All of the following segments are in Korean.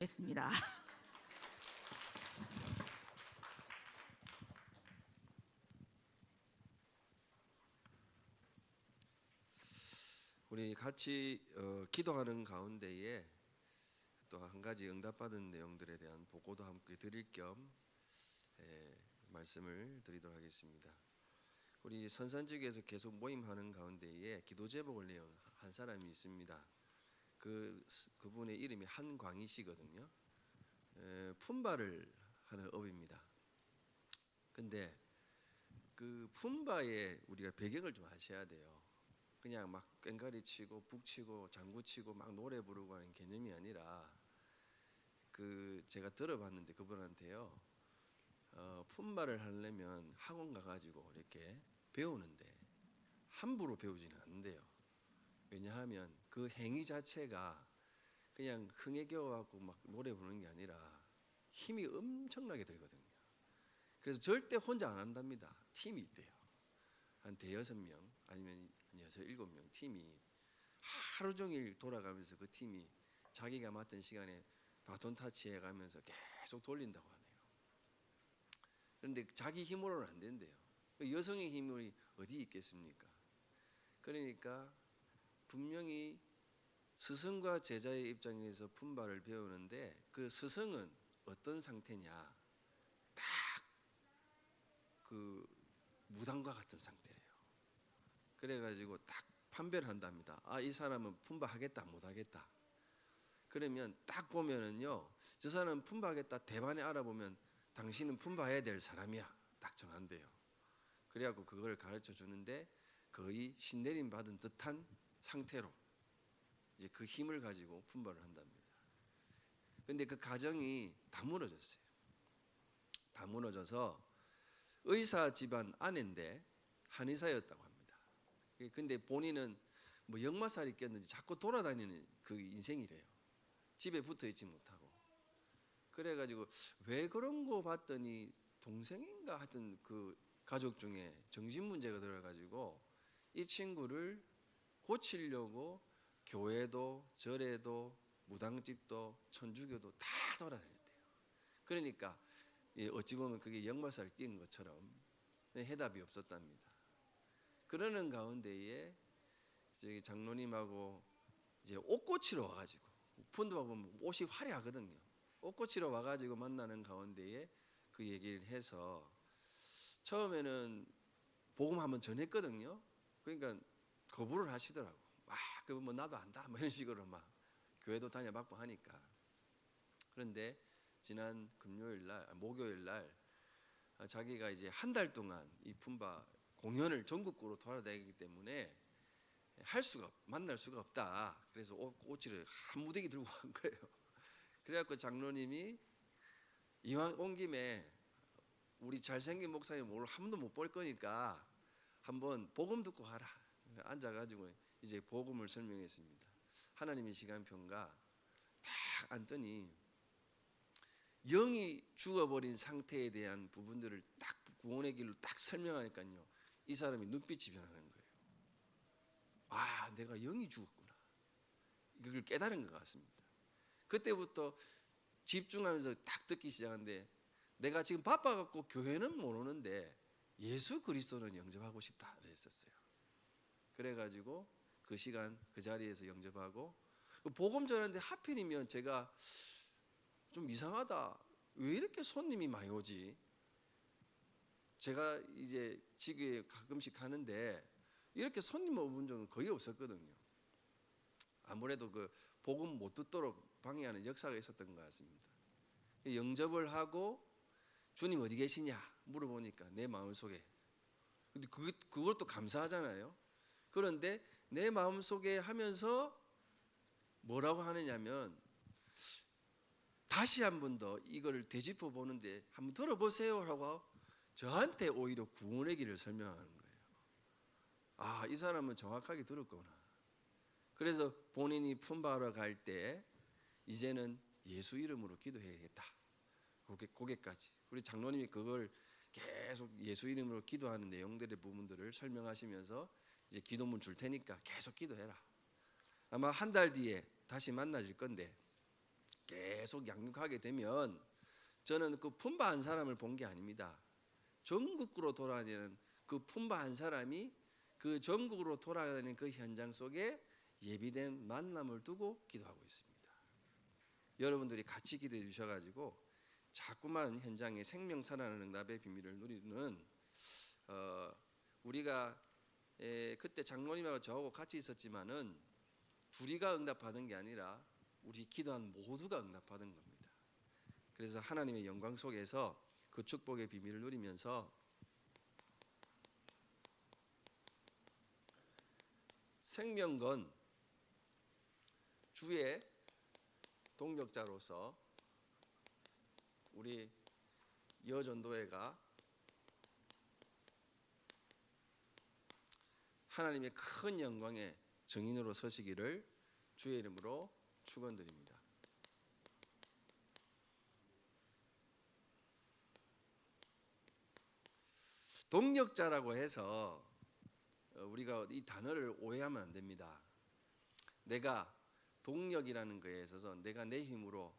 했습니다. 우리 같이 기도하는 가운데에 또 한 가지 응답받은 내용들에 대한 보고도 함께 드릴 겸 말씀을 드리도록 하겠습니다. 우리 선산직에서 계속 모임하는 가운데에 기도 제목을 내온 한 사람이 있습니다. 그분의 이름이 한광희 씨거든요. 품바를 하는 업입니다. 근데 그 품바에 우리가 배경을 좀 아셔야 돼요. 그냥 막 꽹과리 치고 북치고 장구 치고 막 노래 부르고 하는 개념이 아니라 제가 들어봤는데 그분한테요. 품바를 하려면 학원 가가지고 이렇게 배우는데 함부로 배우지는 않는데요. 왜냐하면 그 행위 자체가 그냥 흥에 겨워갖고 막 노래 부르는 게 아니라 힘이 엄청나게 들거든요. 그래서 절대 혼자 안 한답니다. 팀이 있대요. 한 대여섯 명 아니면 한 여섯 일곱 명 팀이 하루 종일 돌아가면서 그 팀이 자기가 맡은 시간에 바톤 타치해 가면서 계속 돌린다고 하네요. 그런데 자기 힘으로는 안 된대요. 여성의 힘이 어디 있겠습니까? 그러니까 분명히 스승과 제자의 입장에서 품바를 배우는데 그 스승은 어떤 상태냐? 딱 그 무당과 같은 상태래요. 그래가지고 딱 판별을 한답니다. 이 사람은 품바하겠다 못하겠다. 그러면 딱 보면은요, 저 사람은 품바하겠다 대반에 알아보면 당신은 품바해야 될 사람이야. 딱 정한대요. 그래갖고 그걸 가르쳐 주는데 거의 신내림 받은 듯한 상태로 이제 그 힘을 가지고 품바를 한답니다. 근데 그 가정이 다 무너졌어요. 다 무너져서 의사 집안 아내인데 한의사였다고 합니다. 근데 본인은 뭐 역마살이 꼈는지 자꾸 돌아다니는 그 인생이래요. 집에 붙어 있지 못하고. 그래가지고 왜 그런 거 봤더니 동생인가 하여튼 그 가족 중에 정신 문제가 들어가지고 이 친구를 고치려고 교회도 절에도 무당집도 천주교도 다 돌아다녔대요. 그러니까 어찌 보면 그게 역마살 낀 것처럼 해답이 없었답니다. 그러는 가운데에 저기 장로님하고 이제 옷 고치러 와가지고 푼도 보면 옷이 화려하거든요. 옷 고치러 와가지고 만나는 가운데에 그 얘기를 해서 처음에는 복음 한번 전했거든요. 그러니까 거부를 하시더라고. 그거 뭐 나도 안다 뭐 이런 식으로 막 교회도 다녀봤고 하니까. 그런데 지난 목요일 날 자기가 이제 한 달 동안 이 품바 공연을 전국구로 돌아다니기 때문에 만날 수가 없다. 그래서 옷을 한 무더기 들고 간 거예요. 그래갖고 장로님이 이왕 온 김에 우리 잘생긴 목사님 오늘 한 번도 못 볼 거니까 한번 복음 듣고 가라. 앉아가지고 이제 복음을 설명했습니다. 하나님의 시간표가 딱 앉더니 영이 죽어버린 상태에 대한 부분들을 딱 구원의 길로 딱 설명하니까요. 이 사람이 눈빛이 변하는 거예요. 내가 영이 죽었구나. 그걸 깨달은 것 같습니다. 그때부터 집중하면서 딱 듣기 시작하는데 내가 지금 바빠갖고 교회는 못 오는데 예수 그리스도는 영접하고 싶다 그랬었어요. 그래가지고 그 시간 그 자리에서 영접하고 복음 전하는데 하필이면 제가 좀 이상하다. 왜 이렇게 손님이 많이 오지? 제가 이제 지구에 가끔씩 가는데 이렇게 손님 오본 적은 거의 없었거든요. 아무래도 그 복음 못 듣도록 방해하는 역사가 있었던 것 같습니다. 영접을 하고 주님 어디 계시냐 물어보니까 내 마음속에. 근데 그것도 감사하잖아요. 그런데 내 마음속에 하면서 뭐라고 하느냐면 다시 한 번 더 이걸 되짚어 보는데 한번 들어보세요라고 저한테 오히려 구원의 길을 설명하는 거예요. 이 사람은 정확하게 들었구나. 그래서 본인이 품바하러 갈 때 이제는 예수 이름으로 기도해야겠다. 거기까지. 우리 장로님이 그걸 계속 예수 이름으로 기도하는 내용들의 부분들을 설명하시면서 이제 기도문 줄 테니까 계속 기도해라. 아마 한 달 뒤에 다시 만나질 건데 계속 양육하게 되면 저는 그 품바 한 사람을 본 게 아닙니다. 전국으로 돌아다니는 그 품바 한 사람이 그 전국으로 돌아다니는 그 현장 속에 예비된 만남을 두고 기도하고 있습니다. 여러분들이 같이 기도해 주셔가지고 자꾸만 현장에 생명 살아나는 응답의 비밀을 누리는 우리가 그때 장로님하고 저하고 같이 있었지만은 둘이가 응답받은 게 아니라 우리 기도한 모두가 응답받은 겁니다. 그래서 하나님의 영광 속에서 그 축복의 비밀을 누리면서 생명건 주의 동력자로서 우리 여전도회가 하나님의 큰 영광의 증인으로 서시기를 주의 이름으로 축원드립니다. 동력자라고 해서 우리가 이 단어를 오해하면 안 됩니다. 내가 동력이라는 거에 있어서 내가 내 힘으로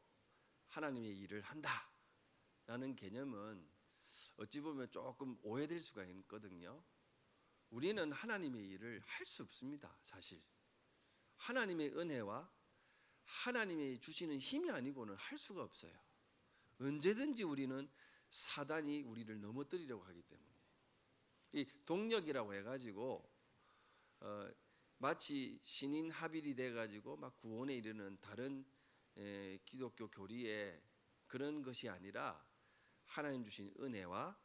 하나님의 일을 한다라는 개념은 어찌 보면 조금 오해될 수가 있거든요. 우리는 하나님의 일을 할 수 없습니다. 사실 하나님의 은혜와 하나님의 주시는 힘이 아니고는 할 수가 없어요. 언제든지 우리는 사단이 우리를 넘어뜨리려고 하기 때문에 이 동력이라고 해가지고 마치 신인 합일이 돼가지고 막 구원에 이르는 다른 기독교 교리의 그런 것이 아니라 하나님 주신 은혜와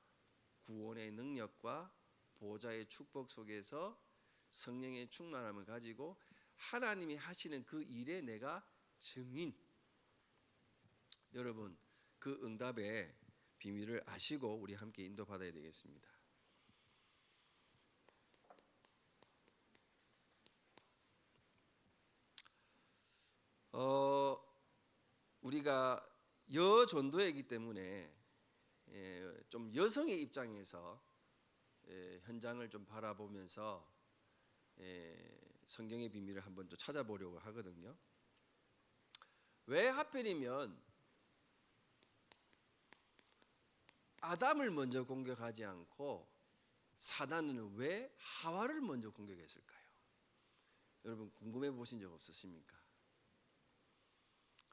구원의 능력과 보좌의 축복 속에서 성령의 충만함을 가지고 하나님이 하시는 그 일에 내가 증인. 여러분 그 응답의 비밀을 아시고 우리 함께 인도받아야 되겠습니다. 우리가 여전도이기 때문에 좀 여성의 입장에서 현장을 좀 바라보면서 성경의 비밀을 한번 좀 찾아보려고 하거든요. 왜 하필이면 아담을 먼저 공격하지 않고 사단은 왜 하와를 먼저 공격했을까요? 여러분 궁금해 보신 적 없으십니까?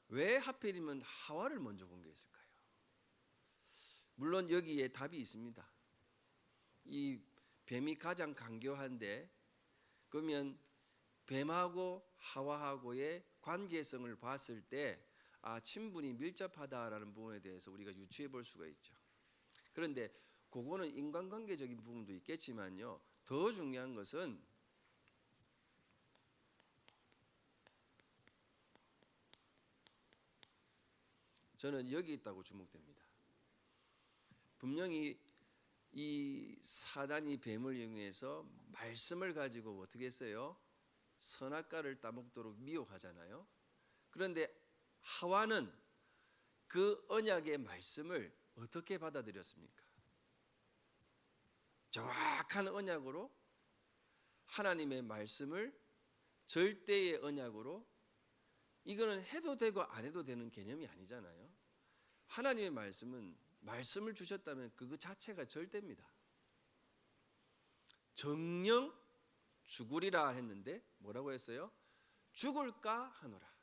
왜 하필이면 하와를 먼저 공격했을까요? 물론 여기에 답이 있습니다. 이 뱀이 가장 강교한데 그러면 뱀하고 하와하고의 관계성을 봤을 때 친분이 밀접하다라는 부분에 대해서 우리가 유추해 볼 수가 있죠. 그런데 그거는 인간관계적인 부분도 있겠지만요. 더 중요한 것은 저는 여기 있다고 주목됩니다. 분명히 이 사단이 뱀을 이용해서 말씀을 가지고 어떻게 했어요? 선악과를 따먹도록 미혹하잖아요. 그런데 하와는 그 언약의 말씀을 어떻게 받아들였습니까? 정확한 언약으로 하나님의 말씀을 절대의 언약으로 이거는 해도 되고 안 해도 되는 개념이 아니잖아요. 하나님의 말씀은 말씀을 주셨다면 그거 자체가 절대입니다. 정령 죽으리라 했는데 뭐라고 했어요? 죽을까 하노라.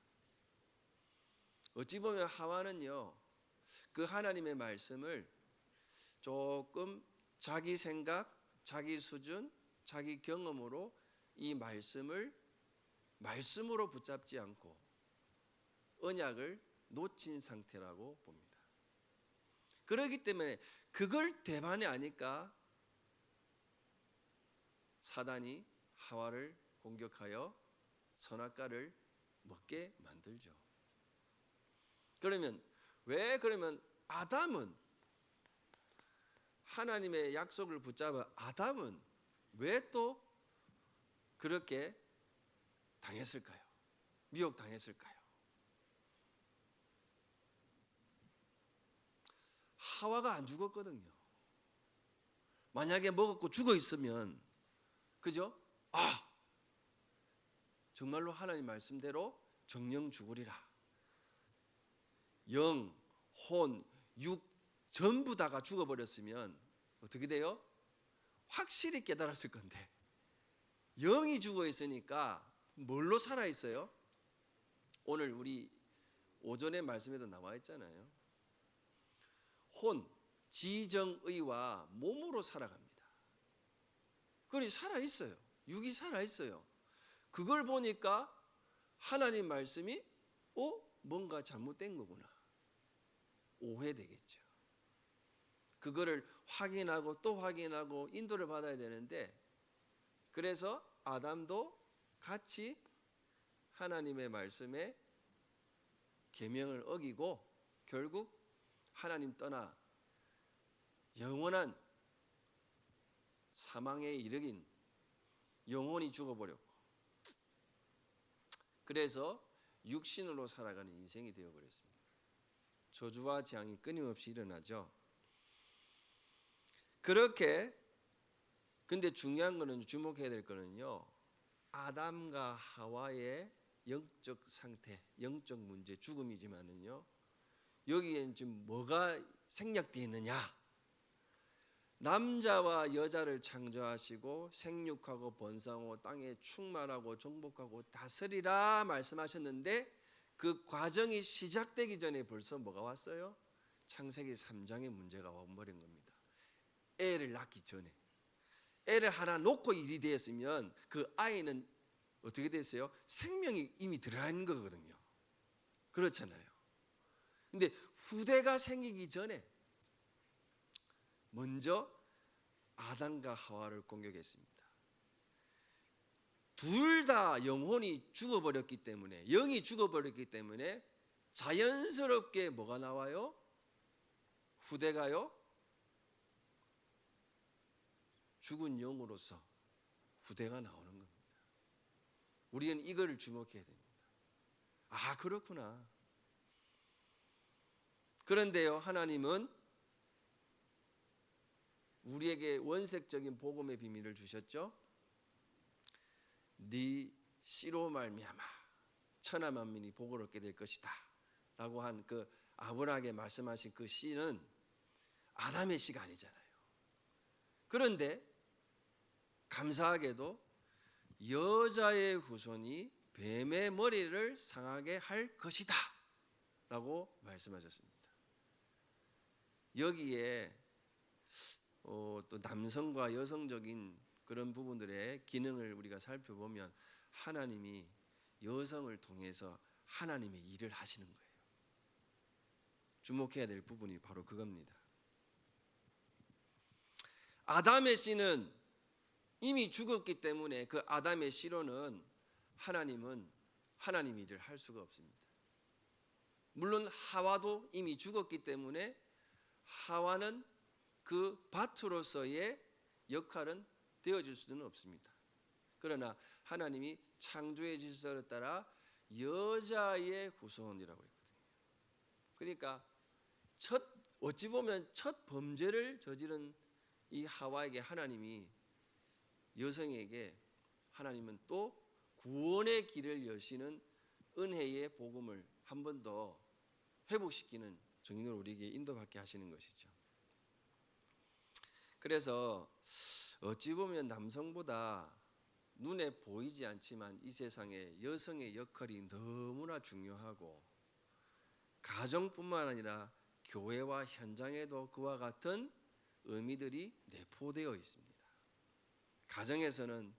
어찌 보면 하와는요 그 하나님의 말씀을 조금 자기 생각, 자기 수준, 자기 경험으로 이 말씀으로 붙잡지 않고 언약을 놓친 상태라고 봅니다. 그렇기 때문에 그걸 대반에 아니까 사단이 하와를 공격하여 선악과를 먹게 만들죠. 그러면 아담은 하나님의 약속을 붙잡은 아담은 왜 또 그렇게 당했을까요? 미혹당했을까요? 하와가 안 죽었거든요. 만약에 먹었고 죽어 있으면 그죠? 정말로 하나님 말씀대로 정령 죽으리라. 영, 혼, 육 전부 다가 죽어버렸으면 어떻게 돼요? 확실히 깨달았을 건데 영이 죽어 있으니까 뭘로 살아 있어요? 오늘 우리 오전에 말씀에도 나와 있잖아요. 혼, 지정의와 몸으로 살아갑니다. 그러니 살아 있어요. 육이 살아 있어요. 그걸 보니까 하나님 말씀이 뭔가 잘못된 거구나. 오해되겠죠. 그거를 확인하고 또 확인하고 인도를 받아야 되는데, 그래서 아담도 같이 하나님의 말씀에 계명을 어기고 결국 하나님 떠나 영원한 사망에 이르긴 영혼이 죽어버렸고, 그래서 육신으로 살아가는 인생이 되어버렸습니다. 저주와 재앙이 끊임없이 일어나죠. 그렇게, 근데 중요한 거는, 주목해야 될 거는요, 아담과 하와의 영적 상태, 영적 문제, 죽음이지만은요, 여기에는 지금 뭐가 생략되어 있느냐? 남자와 여자를 창조하시고 생육하고 번성하고 땅에 충만하고 정복하고 다스리라 말씀하셨는데, 그 과정이 시작되기 전에 벌써 뭐가 왔어요? 창세기 3장의 문제가 와버린 겁니다. 애를 낳기 전에, 애를 하나 놓고 일이 되었으면 그 아이는 어떻게 됐어요? 생명이 이미 들어간 거거든요. 그렇잖아요. 근데 후대가 생기기 전에 먼저 아담과 하와를 공격했습니다. 둘 다 영혼이 죽어버렸기 때문에, 영이 죽어버렸기 때문에 자연스럽게 뭐가 나와요? 후대가요? 죽은 영으로서 후대가 나오는 겁니다. 우리는 이거를 주목해야 됩니다. 아, 그렇구나. 그런데요, 하나님은 우리에게 원색적인 복음의 비밀을 주셨죠. 네 씨로 말미암아 천하 만민이 복을 얻게 될 것이다 라고 한 그 아브라함에게 말씀하신 그 씨는 아담의 씨가 아니잖아요. 그런데 감사하게도 여자의 후손이 뱀의 머리를 상하게 할 것이다 라고 말씀하셨습니다. 여기에 또 남성과 여성적인 그런 부분들의 기능을 우리가 살펴보면 하나님이 여성을 통해서 하나님의 일을 하시는 거예요. 주목해야 될 부분이 바로 그겁니다. 아담의 씨는 이미 죽었기 때문에 그 아담의 씨로는 하나님은 하나님의 일을 할 수가 없습니다. 물론 하와도 이미 죽었기 때문에 하와는 그 밭으로서의 역할은 되어줄 수는 없습니다. 그러나 하나님이 창조의 질서를 따라 여자의 후손이라고 했거든요. 그러니까 어찌 보면 첫 범죄를 저지른 이 하와에게 하나님이, 여성에게 하나님은 또 구원의 길을 여시는 은혜의 복음을 한 번 더 회복시키는 정인으로 우리에게 인도받게 하시는 것이죠. 그래서 어찌 보면 남성보다 눈에 보이지 않지만 이 세상에 여성의 역할이 너무나 중요하고, 가정뿐만 아니라 교회와 현장에도 그와 같은 의미들이 내포되어 있습니다. 가정에서는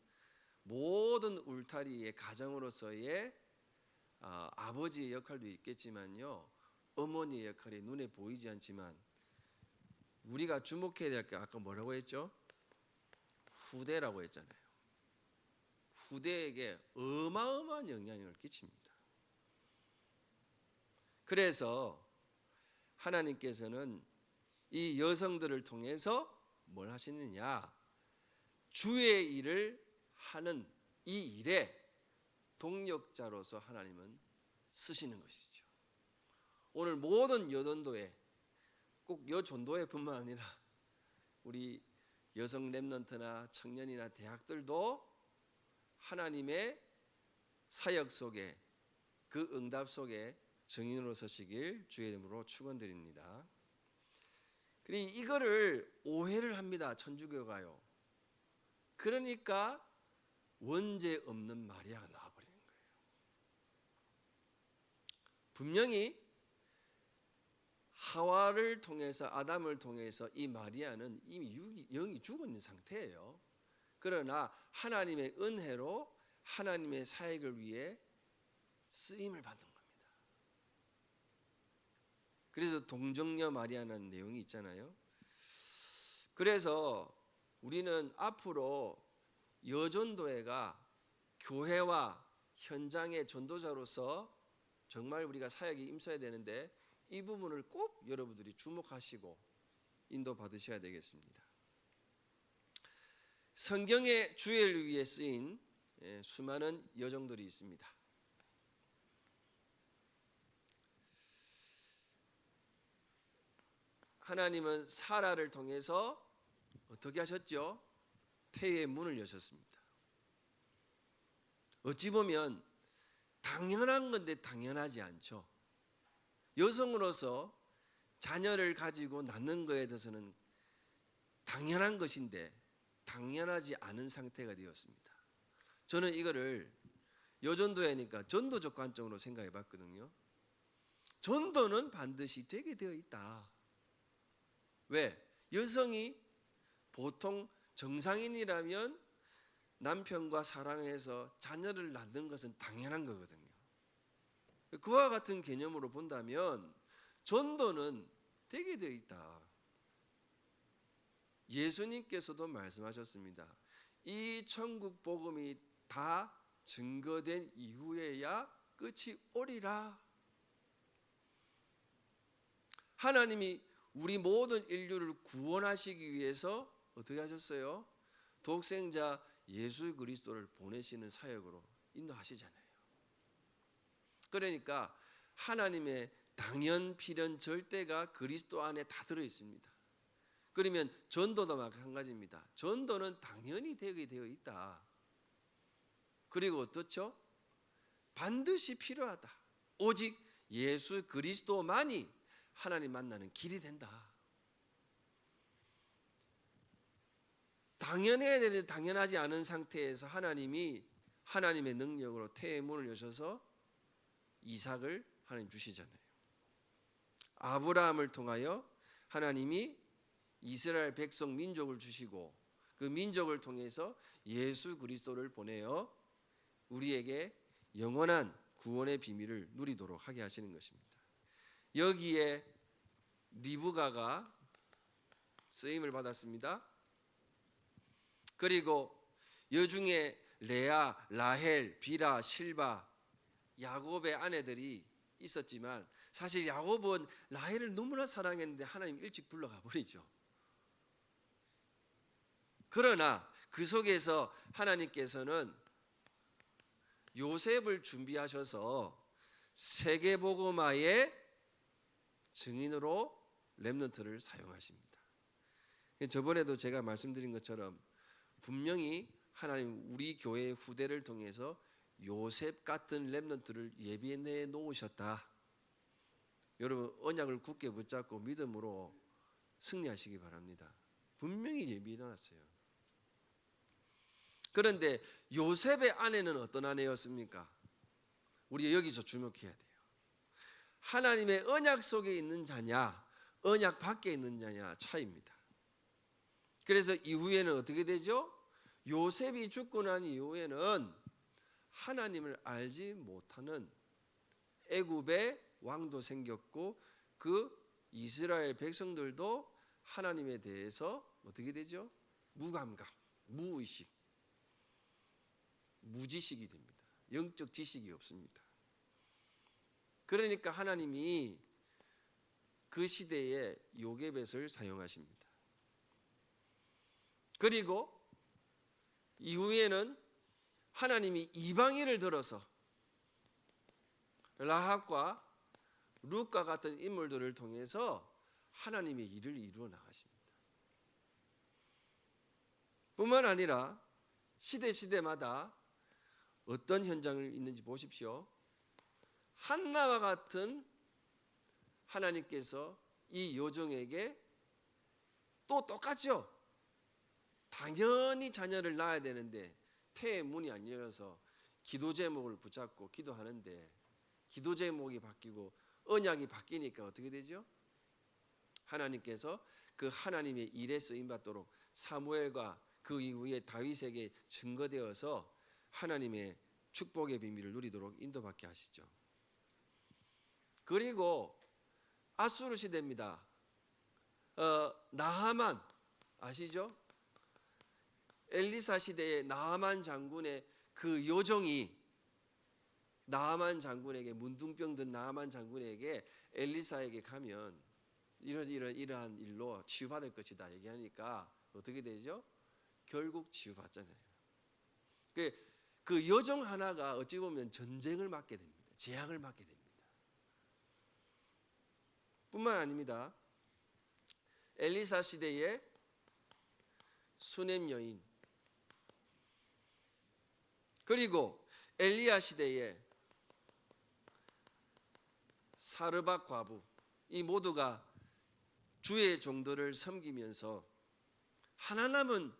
모든 울타리의 가정으로서의 아버지의 역할도 있겠지만요, 어머니의 역할이 눈에 보이지 않지만 우리가 주목해야 될 게 아까 뭐라고 했죠? 후대라고 했잖아요. 후대에게 어마어마한 영향을 끼칩니다. 그래서 하나님께서는 이 여성들을 통해서 뭘 하시느냐? 주의 일을 하는 이 일에 동력자로서 하나님은 쓰시는 것이죠. 오늘 모든 여전도회, 꼭 여전도회뿐만 아니라 우리 여성 렘넌트나 청년이나 대학들도 하나님의 사역 속에, 그 응답 속에 증인으로 서시길 주의 이름으로 축원드립니다. 그러니 이거를 오해를 합니다. 천주교가요. 그러니까 원죄 없는 마리아가 나와버리는 거예요. 분명히 하와를 통해서, 아담을 통해서 이 마리아는 이미 영이 죽어 있는 상태예요. 그러나 하나님의 은혜로 하나님의 사역을 위해 쓰임을 받은 겁니다. 그래서 동정녀 마리아라는 내용이 있잖아요. 그래서 우리는 앞으로 여전도회가 교회와 현장의 전도자로서 정말 우리가 사역에 임해야 되는데 이 부분을 꼭 여러분들이 주목하시고 인도 받으셔야 되겠습니다. 성경의 주애를 위해 쓰인 수많은 여정들이 있습니다. 하나님은 사라를 통해서 어떻게 하셨죠? 태의 문을 여셨습니다. 어찌 보면 당연한 건데 당연하지 않죠. 여성으로서 자녀를 가지고 낳는 것에 대해서는 당연한 것인데 당연하지 않은 상태가 되었습니다. 저는 이거를 여전도회니까 전도적 관점으로 생각해 봤거든요. 전도는 반드시 되게 되어 있다. 왜? 여성이 보통 정상인이라면 남편과 사랑해서 자녀를 낳는 것은 당연한 거거든요. 그와 같은 개념으로 본다면 전도는 되게 되어 있다. 예수님께서도 말씀하셨습니다. 이 천국 복음이 다 증거된 이후에야 끝이 오리라. 하나님이 우리 모든 인류를 구원하시기 위해서 어떻게 하셨어요? 독생자 예수 그리스도를 보내시는 사역으로 인도하시잖아요. 그러니까 하나님의 당연 필연 절대가 그리스도 안에 다 들어 있습니다. 그러면 전도도 마찬가지입니다. 전도는 당연히 되게 되어 있다. 그리고 어떻죠? 반드시 필요하다. 오직 예수 그리스도만이 하나님 만나는 길이 된다. 당연해야 되는데 당연하지 않은 상태에서 하나님이 하나님의 능력으로 태의 문을 여셔서 이삭을 하나님 주시잖아요. 아브라함을 통하여 하나님이 이스라엘 백성 민족을 주시고 그 민족을 통해서 예수 그리스도를 보내어 우리에게 영원한 구원의 비밀을 누리도록 하게 하시는 것입니다. 여기에 리브가가 쓰임을 받았습니다. 그리고 여중에 레아, 라헬, 비라, 실바, 야곱의 아내들이 있었지만 사실 야곱은 라헬을 너무나 사랑했는데 하나님 일찍 불러가 버리죠. 그러나 그 속에서 하나님께서는 요셉을 준비하셔서 세계복음화의 증인으로 렘넌트를 사용하십니다. 저번에도 제가 말씀드린 것처럼 분명히 하나님 우리 교회의 후대를 통해서 요셉 같은 렘넌트를 예비해 놓으셨다. 여러분 언약을 굳게 붙잡고 믿음으로 승리하시기 바랍니다. 분명히 예비해 놨어요. 그런데 요셉의 아내는 어떤 아내였습니까? 우리 여기서 주목해야 돼요. 하나님의 언약 속에 있는 자냐 언약 밖에 있는 자냐 차이입니다. 그래서 이후에는 어떻게 되죠? 요셉이 죽고 난 이후에는 하나님을 알지 못하는 애굽의 왕도 생겼고 그 이스라엘 백성들도 하나님에 대해서 어떻게 되죠? 무감각, 무의식, 무지식이 됩니다. 영적 지식이 없습니다. 그러니까 하나님이 그 시대에 요게벳을 사용하십니다. 그리고 이후에는 하나님이 이방인을 들어서 라합과 룻과 같은 인물들을 통해서 하나님의 일을 이루어 나가십니다. 뿐만 아니라 시대마다 어떤 현장을 있는지 보십시오. 한나와 같은 하나님께서 이 요정에게 또 똑같죠. 당연히 자녀를 낳아야 되는데 태의 문이 안 열려서 기도 제목을 붙잡고 기도하는데 기도 제목이 바뀌고 언약이 바뀌니까 어떻게 되죠? 하나님께서 그 하나님의 일에 쓰임받도록 사무엘과 그 이후에 다윗에게 증거되어서 하나님의 축복의 비밀을 누리도록 인도받게 하시죠. 그리고 아수르 시대입니다. 나하만 아시죠? 엘리사 시대의 나하만 장군의 그 요정이 나하만 장군에게 문둥병 든 나하만 장군에게 엘리사에게 가면 이러한 일로 치유받을 것이다 얘기하니까 어떻게 되죠? 결국 치유받잖아요. 그 요정 하나가 어찌 보면 전쟁을 맞게 됩니다. 재앙을 맞게 됩니다. 뿐만 아닙니다. 엘리사 시대의 수넴 여인, 그리고 엘리야 시대의 사르밧 과부, 이 모두가 주의 종들을 섬기면서 하나 남은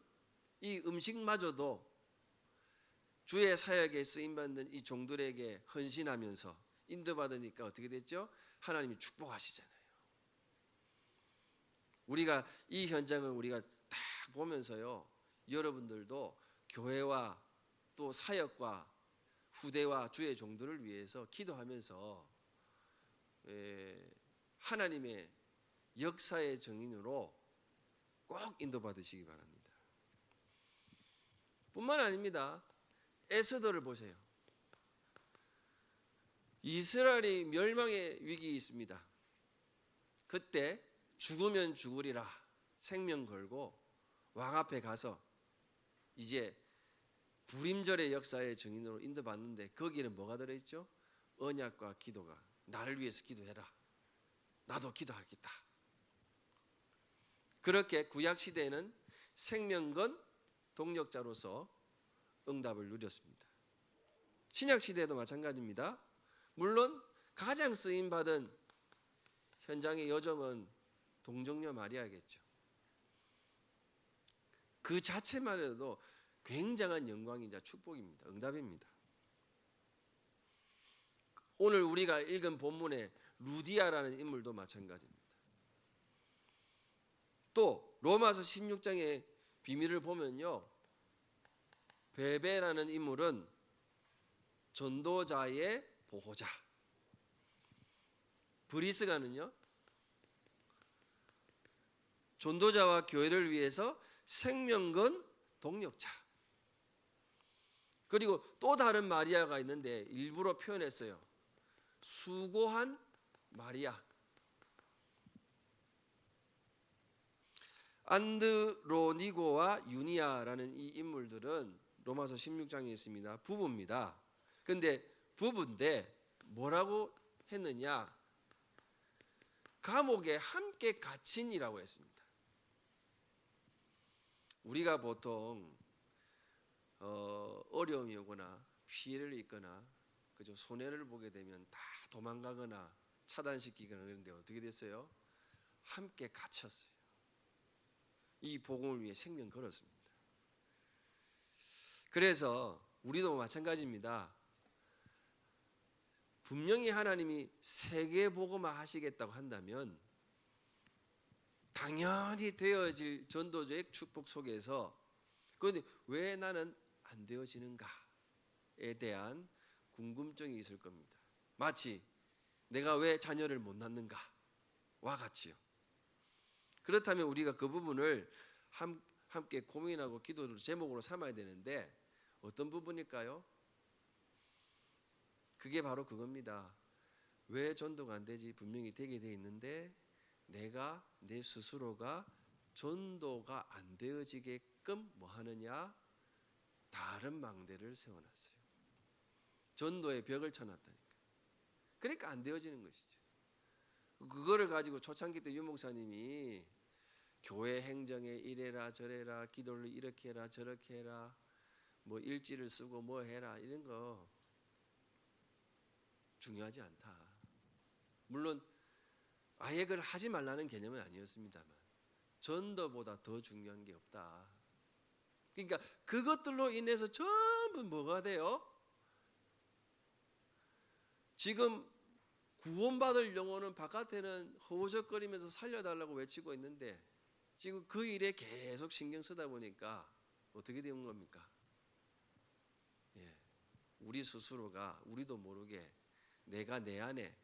이 음식마저도 주의 사역에 쓰임받는 이 종들에게 헌신하면서 인도받으니까 어떻게 됐죠? 하나님이 축복하시잖아요. 우리가 이 현장을 우리가 딱 보면서요, 여러분들도 교회와 또 사역과 후대와 주의 종들을 위해서 기도하면서 하나님의 역사의 증인으로 꼭 인도받으시기 바랍니다. 뿐만 아닙니다. 에스더를 보세요. 이스라엘이 멸망의 위기에 있습니다. 그때 죽으면 죽으리라 생명 걸고 왕 앞에 가서 이제 불임절의 역사의 증인으로 인도받는데 거기는 뭐가 들어있죠? 언약과 기도가. 나를 위해서 기도해라. 나도 기도하겠다. 그렇게 구약시대에는 생명건 동력자로서 응답을 누렸습니다. 신약시대도 마찬가지입니다. 물론 가장 쓰임받은 현장의 여정은 동정녀 마리아겠죠. 그 자체만 해도 굉장한 영광이자 축복입니다. 응답입니다. 오늘 우리가 읽은 본문의 루디아라는 인물도 마찬가지입니다. 또 로마서 16장의 비밀을 보면요, 베베라는 인물은 전도자의 보호자, 브리스가는요 전도자와 교회를 위해서 생명건 동력자. 그리고 또 다른 마리아가 있는데 일부러 표현했어요. 수고한 마리아. 안드로니고와 유니아라는 이 인물들은 로마서 16장에 있습니다. 부부입니다. 근데 부부인데 뭐라고 했느냐? 감옥에 함께 갇힌이라고 했습니다. 우리가 보통 어려움이 오거나 피해를 입거나 그죠, 손해를 보게 되면 다 도망가거나 차단시키거나 그런데 어떻게 됐어요? 함께 갇혔어요. 이 복음을 위해 생명 걸었습니다. 그래서 우리도 마찬가지입니다. 분명히 하나님이 세계 복음화 하시겠다고 한다면 당연히 되어질 전도적 축복 속에서, 그런데 왜 나는 안 되어지는가에 대한 궁금증이 있을 겁니다. 마치 내가 왜 자녀를 못 낳는가와 같이요. 그렇다면 우리가 그 부분을 함께 고민하고 기도 제목으로 삼아야 되는데 어떤 부분일까요? 그게 바로 그겁니다. 왜 전도가 안 되지? 분명히 되게 돼 있는데 내가 내 스스로가 전도가 안 되어지게끔 뭐 하느냐? 다른 망대를 세워놨어요. 전도의 벽을 쳐놨다니까. 그러니까 안 되어지는 것이죠. 그거를 가지고 초창기 때 유목사님이 교회 행정에 이래라 저래라, 기도를 이렇게 해라 저렇게 해라, 뭐 일지를 쓰고 뭐 해라, 이런 거 중요하지 않다. 물론 아예 그걸 하지 말라는 개념은 아니었습니다만 전도보다 더 중요한 게 없다. 그러니까 그것들로 인해서 전부 뭐가 돼요? 지금 구원받을 영혼은 바깥에는 허우적거리면서 살려달라고 외치고 있는데 지금 그 일에 계속 신경 쓰다 보니까 어떻게 된 겁니까? 예, 우리 스스로가 우리도 모르게 내가 내 안에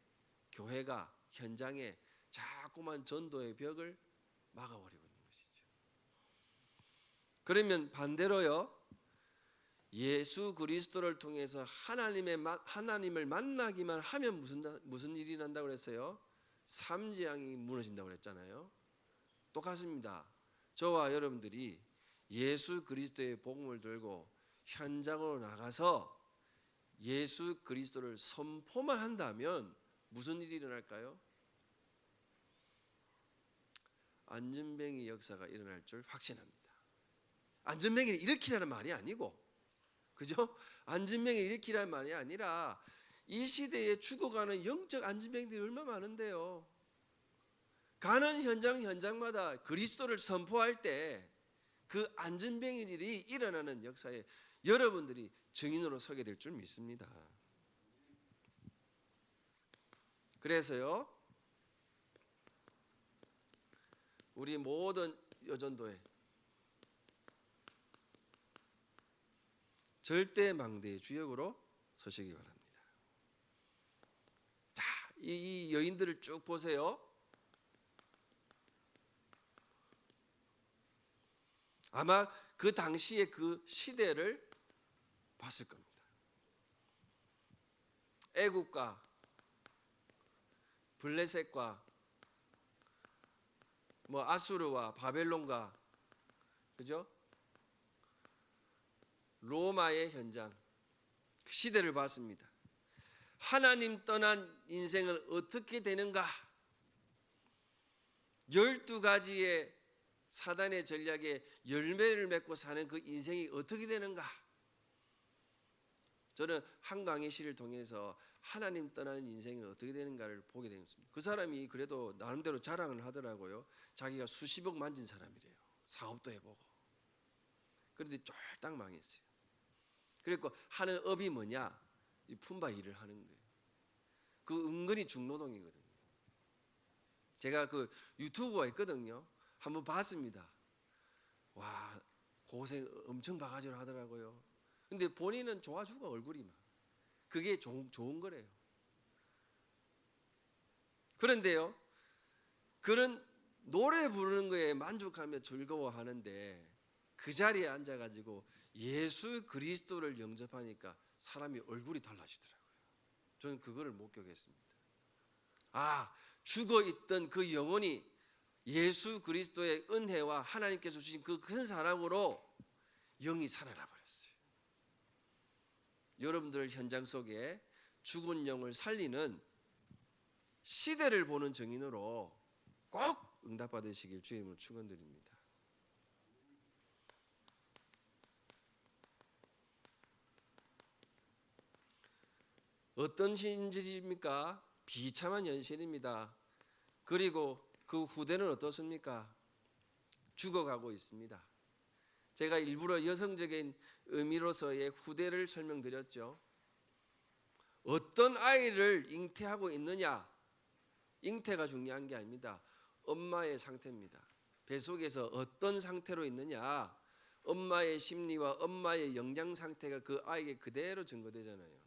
교회가 현장에 자꾸만 전도의 벽을 막아버리고 있는 것이죠. 그러면 반대로요, 예수 그리스도를 통해서 하나님을 만나기만 하면 무슨 일이 난다고 그랬어요? 삼재앙이 무너진다고 그랬잖아요. 똑같습니다. 저와 여러분들이 예수 그리스도의 복음을 들고 현장으로 나가서 예수 그리스도를 선포만 한다면 무슨 일이 일어날까요? 안전뱅이 역사가 일어날 줄 확신합니다. 안전뱅이를 일으키라는 말이 아니고, 그죠? 안전뱅이를 일으키라는 말이 아니라 이 시대에 죽어가는 영적 안전뱅이들이 얼마나 많은데요. 가는 현장마다 그리스도를 선포할 때 그 안전뱅이들이 일어나는 역사에 여러분들이 증인으로 서게 될 줄 믿습니다. 그래서요, 우리 모든 여전도에 절대 망대의 주역으로 서시기 바랍니다. 자, 이 여인들을 쭉 보세요. 아마 그 당시에 그 시대를 봤을 겁니다. 애국과 블레셋과 아수르와 바벨론과, 그죠? 로마의 현장, 그 시대를 봤습니다. 하나님 떠난 인생은 어떻게 되는가? 12가지의 사단의 전략에 열매를 맺고 사는 그 인생이 어떻게 되는가? 저는 한강의 시를 통해서 하나님 떠나는 인생이 어떻게 되는가를 보게 되었습니다. 그 사람이 그래도 나름대로 자랑을 하더라고요. 자기가 수십억 만진 사람이래요. 사업도 해보고. 그런데 쫄딱 망했어요. 그리고 하는 업이 뭐냐? 이 품바 일을 하는 거예요. 그 은근히 중노동이거든요. 제가 그 유튜브가 있거든요. 한번 봤습니다. 와, 고생 엄청 바가지로 하더라고요. 근데 본인은 좋아 죽어, 얼굴이 막. 그게 좋은 거래요. 그런데요, 그런 노래 부르는 거에 만족하며 즐거워하는데 그 자리에 앉아가지고 예수 그리스도를 영접하니까 사람이 얼굴이 달라지더라고요. 저는 그거를 목격했습니다. 아, 죽어있던 그 영혼이 예수 그리스도의 은혜와 하나님께서 주신 그 큰 사랑으로 영이 살아나 버렸어요. 여러분들 현장 속에 죽은 영을 살리는 시대를 보는 증인으로 꼭 응답받으시길 주의 이름으로 축원드립니다. 어떤 현실입니까? 비참한 현실입니다. 그리고 그 후대는 어떻습니까? 죽어가고 있습니다. 제가 일부러 여성적인 의미로서의 후대를 설명드렸죠. 어떤 아이를 잉태하고 있느냐? 잉태가 중요한 게 아닙니다. 엄마의 상태입니다. 뱃속에서 어떤 상태로 있느냐? 엄마의 심리와 엄마의 영양 상태가 그 아이에게 그대로 증거되잖아요.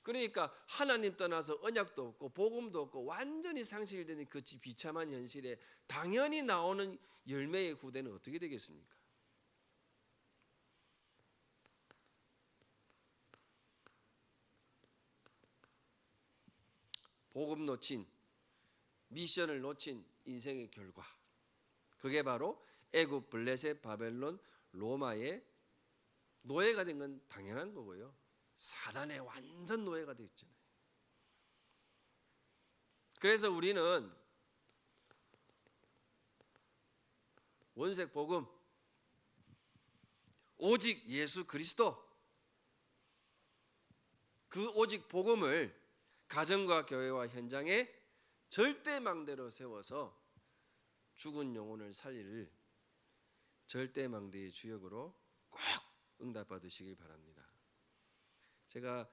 그러니까 하나님 떠나서 언약도 없고 복음도 없고 완전히 상실되는 그 비참한 현실에 당연히 나오는 열매의 후대는 어떻게 되겠습니까? 복음 놓친, 미션을 놓친 인생의 결과, 그게 바로 애굽, 블레셋, 바벨론, 로마의 노예가 된 건 당연한 거고요. 사단의 완전 노예가 되어 있잖아요. 그래서 우리는 원색 복음, 오직 예수 그리스도, 그 오직 복음을 가정과 교회와 현장에 절대망대로 세워서 죽은 영혼을 살릴 절대망대의 주역으로 꼭 응답받으시길 바랍니다. 제가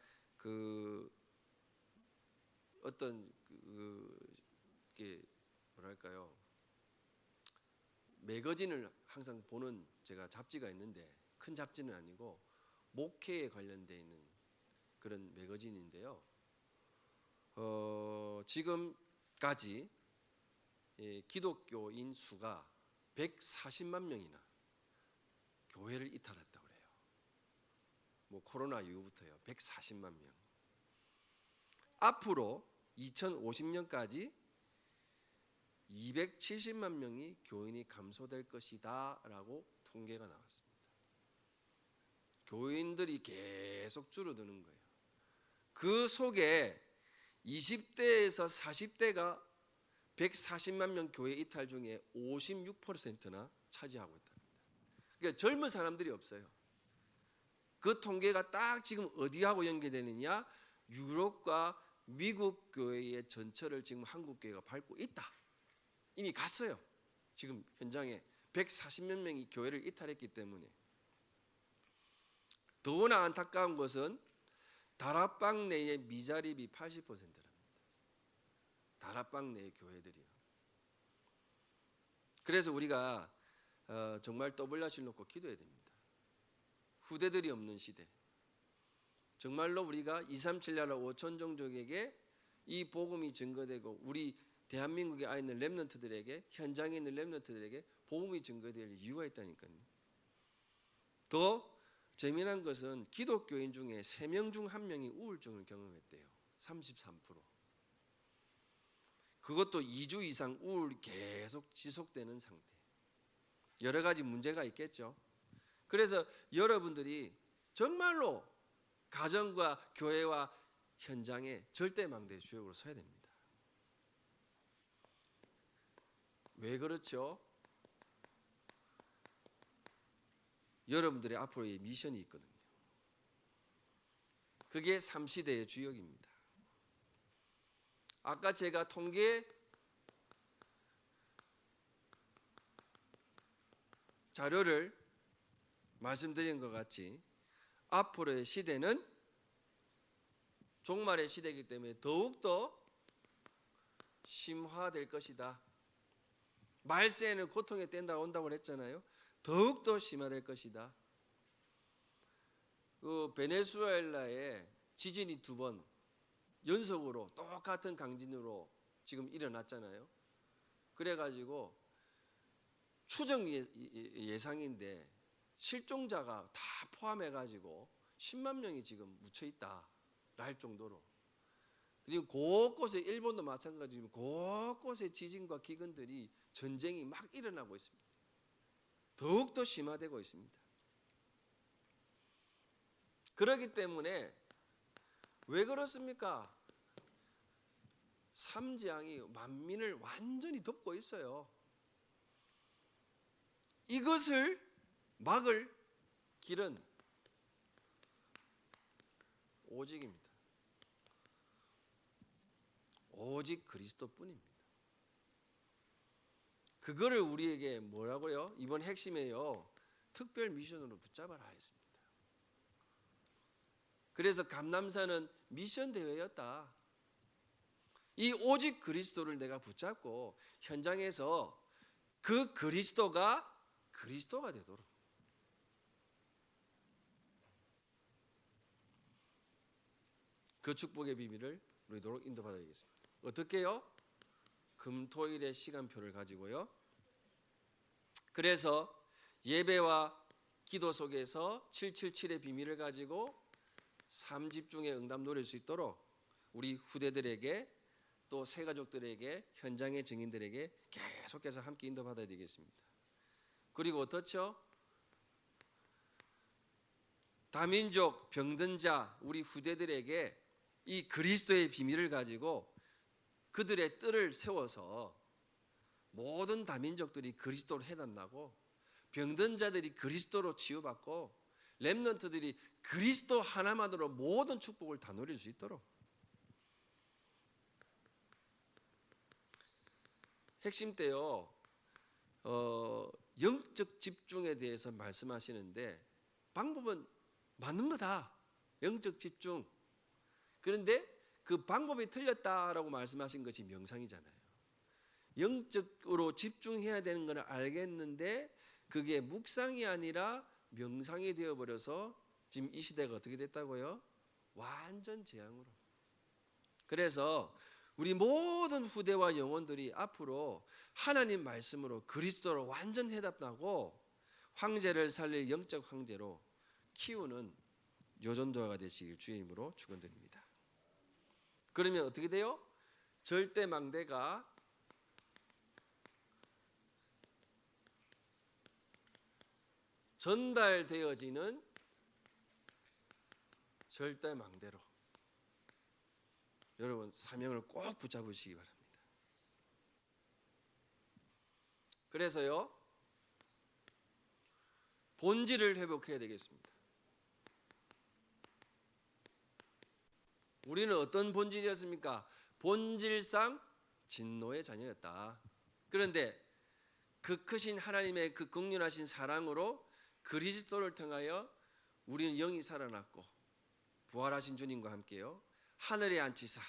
어떤 이게 뭐랄까요, 매거진을 항상 보는 제가 잡지가 있는데, 큰 잡지는 아니고 목회에 관련되어 있는 그런 매거진인데요. 지금까지 기독교인 수가 140만 명이나 교회를 이탈했다고 그래요. 뭐 코로나 이후부터요. 140만 명. 앞으로 2050년까지 270만 명이 교인이 감소될 것이다 라고 통계가 나왔습니다. 교인들이 계속 줄어드는 거예요. 그 속에 20대에서 40대가 140만 명 교회 이탈 중에 56%나 차지하고 있답니다. 그러니까 젊은 사람들이 없어요. 그 통계가 딱 지금 어디하고 연계되느냐? 유럽과 미국 교회의 전철을 지금 한국 교회가 밟고 있다. 이미 갔어요. 지금 현장에 140몇 명이 교회를 이탈했기 때문에. 더구나 안타까운 것은 다락방 내의 미자립이 80%랍니다. 다락방 내의 교회들이요. 그래서 우리가 정말 떠벌려실 놓고 기도해야 됩니다. 후대들이 없는 시대. 정말로 우리가 237나라 5천 종족에게 이 복음이 증거되고 우리 대한민국에 아 있는 렘넌트들에게, 현장에 있는 렘넌트들에게 복음이 증거될 이유가 있다니까요. 더 재미난 것은 기독교인 중에 3명 중 1명이 우울증을 경험했대요. 33%. 그것도 2주 이상 우울이 계속 지속되는 상태. 여러 가지 문제가 있겠죠. 그래서 여러분들이 정말로 가정과 교회와 현장에 절대망대의 주역으로 서야 됩니다. 왜 그렇죠? 여러분들의 앞으로의 미션이 있거든요. 그게 3시대의 주역입니다. 아까 제가 통계 자료를 말씀드린 것 같이 앞으로의 시대는 종말의 시대이기 때문에 더욱더 심화될 것이다. 말세에는 고통의 때가 온다고 했잖아요. 더욱더 심화될 것이다. 그 베네수엘라에 지진이 2번 연속으로 똑같은 강진으로 지금 일어났잖아요. 그래가지고 추정 예상인데 실종자가 다 포함해가지고 10만 명이 지금 묻혀있다 할 정도로. 그리고 곳곳에 일본도 마찬가지로 곳곳에 지진과 기근들이 전쟁이 막 일어나고 있습니다. 더욱더 심화되고 있습니다. 그렇기 때문에 왜 그렇습니까? 삼재앙이 만민을 완전히 덮고 있어요. 이것을 막을 길은 오직입니다. 오직 그리스도뿐입니다. 그거를 우리에게 뭐라고요? 이번 핵심에요. 특별 미션으로 붙잡아라 했습니다. 그래서 감남산은 미션 대회였다. 이 오직 그리스도를 내가 붙잡고 현장에서 그 그리스도가 되도록 그 축복의 비밀을 누리도록 인도받아야겠습니다. 어떻게요? 금토일의 시간표를 가지고요. 그래서 예배와 기도 속에서 777의 비밀을 가지고 3집중의 응답 누릴 수 있도록 우리 후대들에게 또 새가족들에게 현장의 증인들에게 계속해서 함께 인도받아야 되겠습니다. 그리고 어떻죠? 다민족 병든 자 우리 후대들에게 이 그리스도의 비밀을 가지고 그들의 뜰을 세워서 모든 다민족들이 그리스도로 해담나고 병든 자들이 그리스도로 치유받고 렘넌트들이 그리스도 하나만으로 모든 축복을 다 누릴 수 있도록 핵심 때요. 영적 집중에 대해서 말씀하시는데 방법은 맞는 거다. 영적 집중. 그런데 그 방법이 틀렸다라고 말씀하신 것이 명상이잖아요. 영적으로 집중해야 되는 걸 알겠는데 그게 묵상이 아니라 명상이 되어버려서 지금 이 시대가 어떻게 됐다고요? 완전 재앙으로. 그래서 우리 모든 후대와 영혼들이 앞으로 하나님 말씀으로 그리스도로 완전 해답나고 황제를 살릴 영적 황제로 키우는 요전도가 되시길 주의 이름으로 축원드립니다. 그러면 어떻게 돼요? 절대 망대가 전달되어지는 절대 망대로 여러분 사명을 꼭 붙잡으시기 바랍니다. 그래서요 본질을 회복해야 되겠습니다. 우리는 어떤 본질이었습니까? 본질상 진노의 자녀였다. 그런데 그 크신 하나님의 그 긍휼하신 사랑으로 그리스도를 통하여 우리는 영이 살아났고 부활하신 주님과 함께요 하늘에 앉히사,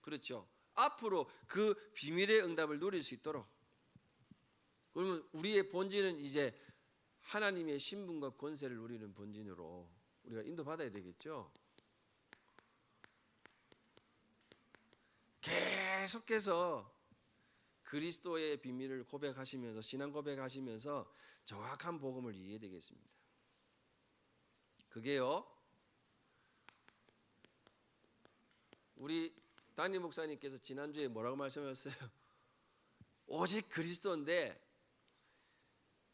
그렇죠, 앞으로 그 비밀의 응답을 누릴 수 있도록. 그러면 우리의 본질은 이제 하나님의 신분과 권세를 누리는 본질으로 우리가 인도받아야 되겠죠. 계속해서 그리스도의 비밀을 고백하시면서 신앙 고백하시면서 정확한 복음을 이해해야 되겠습니다. 그게요 우리 담임 목사님께서 지난주에 뭐라고 말씀하셨어요? 오직 그리스도인데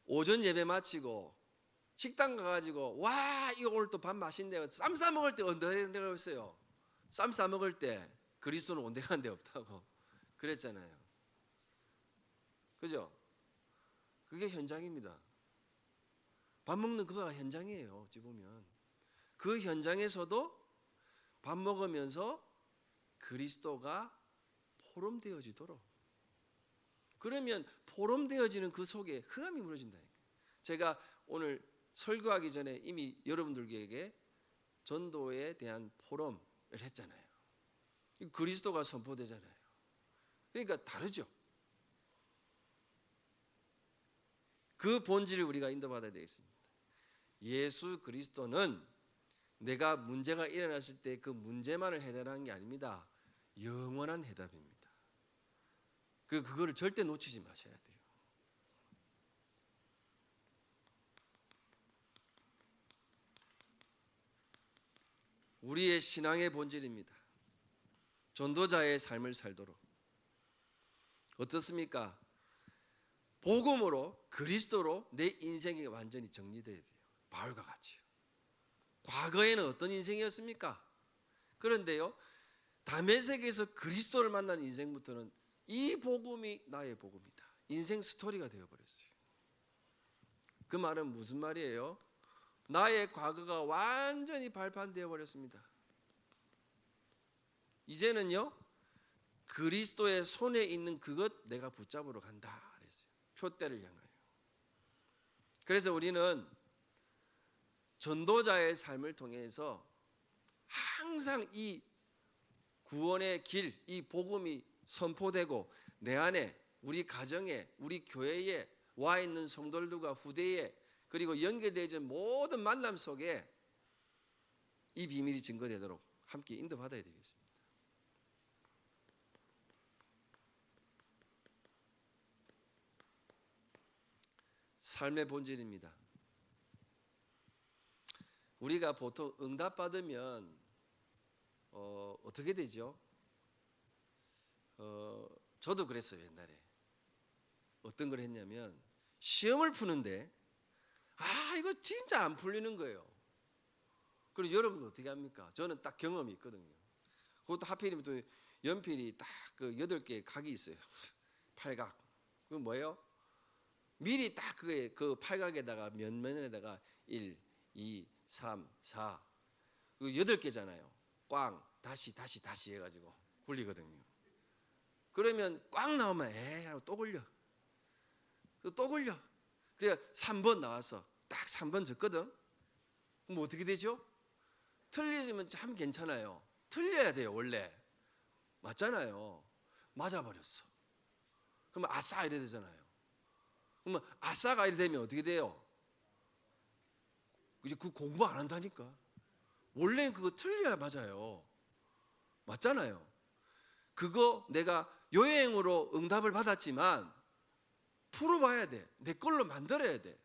오전 예배 마치고 식당 가가지고 와 이거 오늘 또 밥 맛있네요. 쌈 싸 먹을 때 언제라고 했어요? 쌈 싸 먹을 때 그리스도는 온데 간 데 없다고 그랬잖아요. 그죠? 그게 현장입니다. 밥 먹는 그거가 현장이에요. 어찌 보면 그 현장에서도 밥 먹으면서 그리스도가 포럼되어지도록. 그러면 포럼되어지는 그 속에 흑암이 무너진다니까요. 제가 오늘 설교하기 전에 이미 여러분들에게 전도에 대한 포럼을 했잖아요. 그리스도가 선포되잖아요. 그러니까 다르죠. 그 본질을 우리가 인도받아야 되겠습니다. 예수 그리스도는 내가 문제가 일어났을 때 그 문제만을 해결하는 게 아닙니다. 영원한 해답입니다. 그거를 절대 놓치지 마셔야 돼요. 우리의 신앙의 본질입니다. 전도자의 삶을 살도록. 어떻습니까? 복음으로 그리스도로 내 인생이 완전히 정리되어야 돼요. 바울과 같이요. 과거에는 어떤 인생이었습니까? 그런데요 다메섹에서 그리스도를 만난 인생부터는 이 복음이 나의 복음이다. 인생 스토리가 되어버렸어요. 그 말은 무슨 말이에요? 나의 과거가 완전히 발판되어 버렸습니다. 이제는요 그리스도의 손에 있는 그것 내가 붙잡으러 간다 그랬어요. 표대를 향하여. 그래서 우리는 전도자의 삶을 통해서 항상 이 구원의 길, 이 복음이 선포되고 내 안에, 우리 가정에, 우리 교회에 와 있는 성도들과 후대에 그리고 연계되어진 모든 만남 속에 이 비밀이 증거되도록 함께 인도받아야 되겠습니다. 삶의 본질입니다. 우리가 보통 응답받으면 어떻게 되죠? 저도 그랬어요. 옛날에 어떤 걸 했냐면 시험을 푸는데 이거 진짜 안 풀리는 거예요. 그리고 여러분도 어떻게 합니까? 저는 딱 경험이 있거든요. 그것도 하필이면 또 연필이 딱 그 8개 각이 있어요. 팔각. 그건 뭐예요? 미리 딱 그 팔각에다가 면면에다가 1, 2, 3, 4 그 8개잖아요. 꽝 다시 해가지고 굴리거든요. 그러면 꽉 나오면 에이 하고 또 걸려. 또 걸려. 그래 3번 나와서 딱 3번 졌거든. 그럼 어떻게 되죠? 틀려지면 참 괜찮아요. 틀려야 돼요 원래. 맞잖아요. 맞아버렸어. 그러면 아싸 이래 되잖아요. 그러면 아싸가 이래 되면 어떻게 돼요? 이제 그 공부 안 한다니까. 원래는 그거 틀려야 맞아요. 맞잖아요. 그거 내가 요행으로 응답을 받았지만 풀어봐야 돼. 내 걸로 만들어야 돼.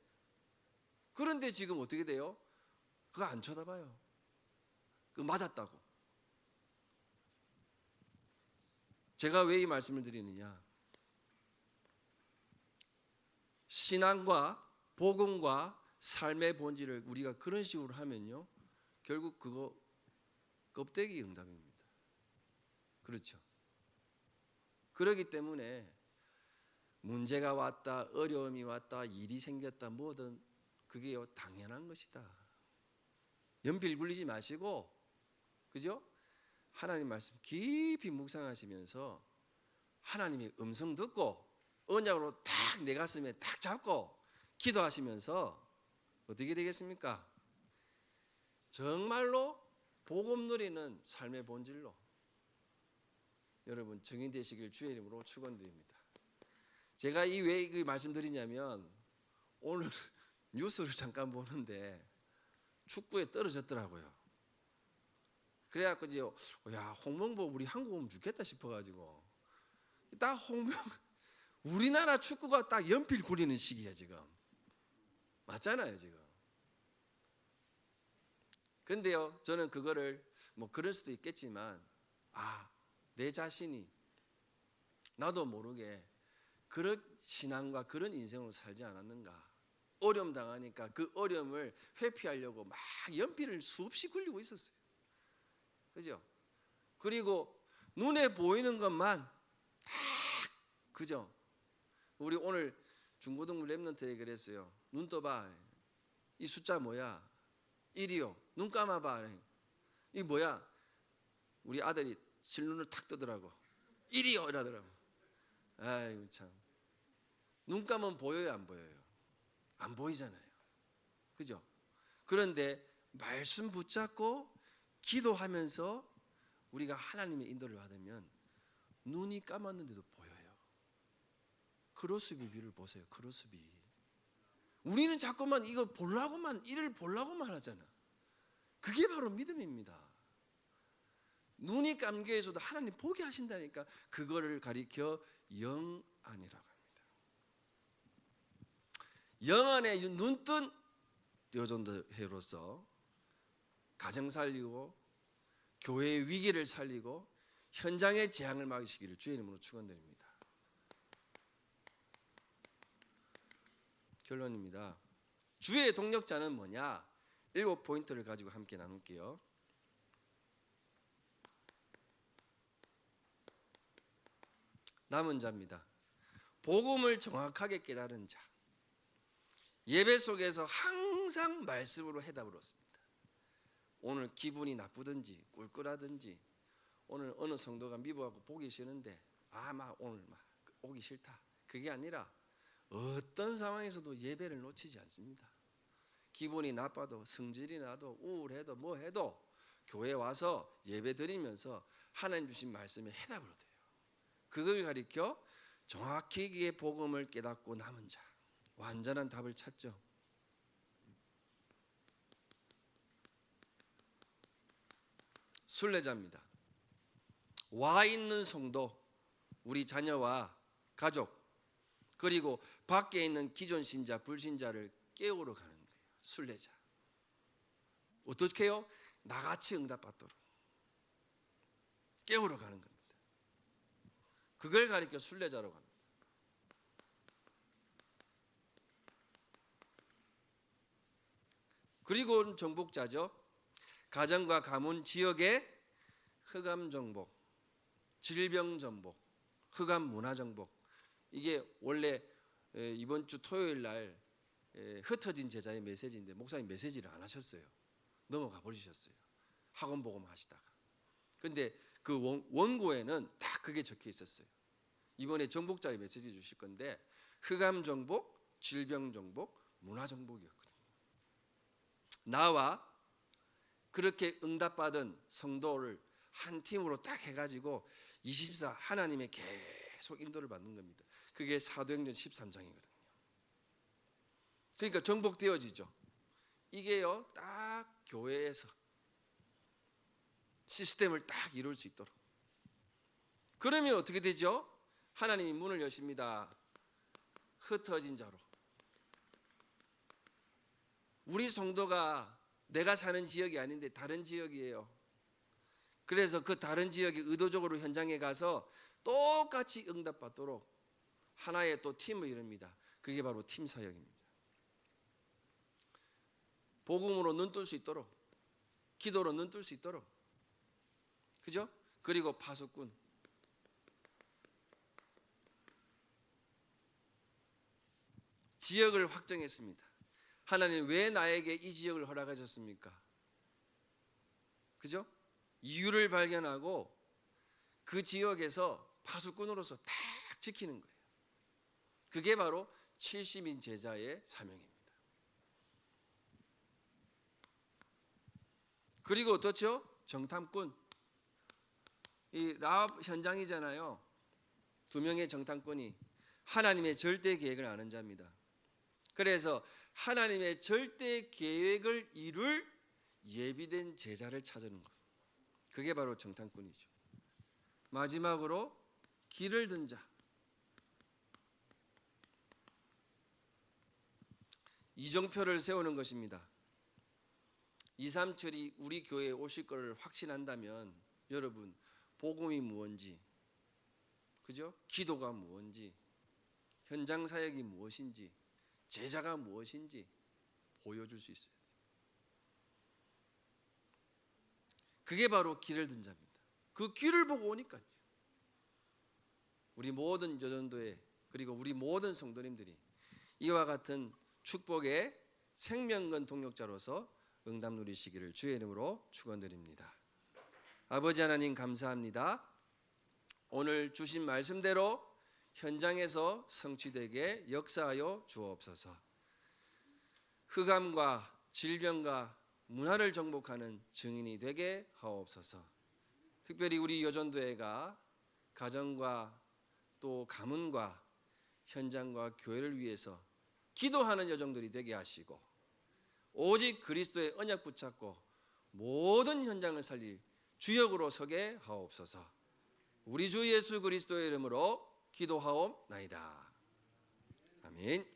그런데 지금 어떻게 돼요? 그거 안 쳐다봐요. 그거 맞았다고. 제가 왜 이 말씀을 드리느냐? 신앙과 복음과 삶의 본질을 우리가 그런 식으로 하면요, 결국 그거 껍데기 응답입니다. 그렇죠? 그렇기 때문에 문제가 왔다, 어려움이 왔다, 일이 생겼다, 뭐든 그게 당연한 것이다. 연필 굴리지 마시고, 그죠? 하나님 말씀 깊이 묵상하시면서 하나님의 음성 듣고 언약으로 딱 내 가슴에 딱 잡고 기도하시면서 어떻게 되겠습니까? 정말로 복음 누리는 삶의 본질로 여러분 증인되시길 주의 이름으로 축원드립니다. 제가 왜 말씀드리냐면 오늘 뉴스를 잠깐 보는데 축구에 떨어졌더라고요. 그래갖고 이제 야 홍명보 우리 한국 오면 죽겠다 싶어가지고 딱 우리나라 축구가 딱 연필 굴리는 시기야 지금. 맞잖아요 지금. 근데요 저는 그거를 뭐 그럴 수도 있겠지만 내 자신이 나도 모르게 그런 신앙과 그런 인생으로 살지 않았는가. 어려움 당하니까 그 어려움을 회피하려고 막 연필을 수없이 굴리고 있었어요. 그죠? 그리고 눈에 보이는 것만 딱 그죠? 우리 오늘 중고등부 랩런트에 그랬어요. 눈 떠봐. 이 숫자 뭐야? 1이요. 눈 감아봐. 이 뭐야? 우리 아들이 실눈을 탁 뜨더라고. 1이요 이러더라고. 아이고 참. 눈 감으면 보여요 안 보여요? 안 보이잖아요. 그죠? 그런데 말씀 붙잡고 기도하면서 우리가 하나님의 인도를 받으면 눈이 감았는데도 보여요. 크로스비 뷰를 보세요. 크로스비. 우리는 자꾸만 이거 보려고만 이를 보려고만 하잖아. 그게 바로 믿음입니다. 눈이 감겨 있어도 하나님 보게 하신다니까. 그거를 가리켜 영안이라고 합니다. 영안에 눈뜬 여전도회로서 가정 살리고 교회의 위기를 살리고 현장의 재앙을 막으시기를 주의 이름으로 축원드립니다. 결론입니다. 주의 동력자는 뭐냐? 7포인트를 가지고 함께 나눌게요. 남은 자입니다. 복음을 정확하게 깨달은 자. 예배 속에서 항상 말씀으로 해답을 얻습니다. 오늘 기분이 나쁘든지 꿀꿀하든지 오늘 어느 성도가 미워하고 보기 싫은데 막 오늘 막 오기 싫다. 그게 아니라 어떤 상황에서도 예배를 놓치지 않습니다. 기분이 나빠도 성질이 나도 우울해도 뭐 해도 교회에 와서 예배 드리면서 하나님 주신 말씀에 해답을 얻어요. 그걸 가리켜 정확히 그의 복음을 깨닫고 남은 자. 완전한 답을 찾죠. 순례자입니다. 와 있는 성도, 우리 자녀와 가족, 그리고 밖에 있는 기존 신자, 불신자를 깨우러 가는 거예요. 순례자. 어떻게 해요? 나같이 응답받도록 깨우러 가는 겁니다. 그걸 가리켜 순례자라고 합니다. 그리고 정복자죠. 가정과 가문 지역의 흑암 정복, 질병 정복, 흑암 문화 정복. 이게 원래 이번 주 토요일 날 흩어진 제자의 메시지인데 목사님 메시지를 안 하셨어요. 넘어가 버리셨어요. 학원 복음 하시다가. 근데 그 원고에는 딱 그게 적혀 있었어요. 이번에 정복자의 메시지 주실 건데 흑암 정복, 질병 정복, 문화 정복이었거든요. 나와 그렇게 응답받은 성도를 한 팀으로 딱 해가지고 24 하나님의 계속 인도를 받는 겁니다. 그게 사도행전 13장이거든요. 그러니까 정복되어지죠. 이게요 딱 교회에서 시스템을 딱 이룰 수 있도록. 그러면 어떻게 되죠? 하나님이 문을 여십니다. 흩어진 자로. 우리 성도가 내가 사는 지역이 아닌데 다른 지역이에요. 그래서 그 다른 지역에 의도적으로 현장에 가서 똑같이 응답받도록 하나의 또 팀을 이룹니다. 그게 바로 팀 사역입니다. 복음으로 눈뜰 수 있도록, 기도로 눈뜰 수 있도록, 그죠? 그리고 파수꾼. 지역을 확정했습니다. 하나님 왜 나에게 이 지역을 허락하셨습니까? 그죠? 이유를 발견하고 그 지역에서 파수꾼으로서 딱 지키는 거예요. 그게 바로 70인 제자의 사명입니다. 그리고 어떻죠? 정탐꾼. 이 라합 현장이잖아요. 2명의 정탐꾼이 하나님의 절대 계획을 아는 자입니다. 그래서 하나님의 절대 계획을 이룰 예비된 제자를 찾는 것. 그게 바로 정탐꾼이죠. 마지막으로 길을 든 자. 이정표를 세우는 것입니다. 237이 우리 교회에 오실 것을 확신한다면 여러분 복음이 무엇인지, 그죠? 기도가 무엇인지, 현장 사역이 무엇인지, 제자가 무엇인지 보여줄 수 있어요. 그게 바로 길을 든 자입니다. 그 길을 보고 오니까요. 우리 모든 여전도회 그리고 우리 모든 성도님들이 이와 같은 축복의 생명건 동력자로서 응답 누리시기를 주의 이름으로 축원드립니다. 아버지 하나님 감사합니다. 오늘 주신 말씀대로 현장에서 성취되게 역사하여 주옵소서. 흑암과 질병과 문화를 정복하는 증인이 되게 하옵소서. 특별히 우리 여전도회가 가정과 또 가문과 현장과 교회를 위해서 기도하는 여정들이 되게 하시고 오직 그리스도의 언약 붙잡고 모든 현장을 살릴 주역으로 서게 하옵소서. 우리 주 예수 그리스도의 이름으로 기도하옵나이다. 아멘.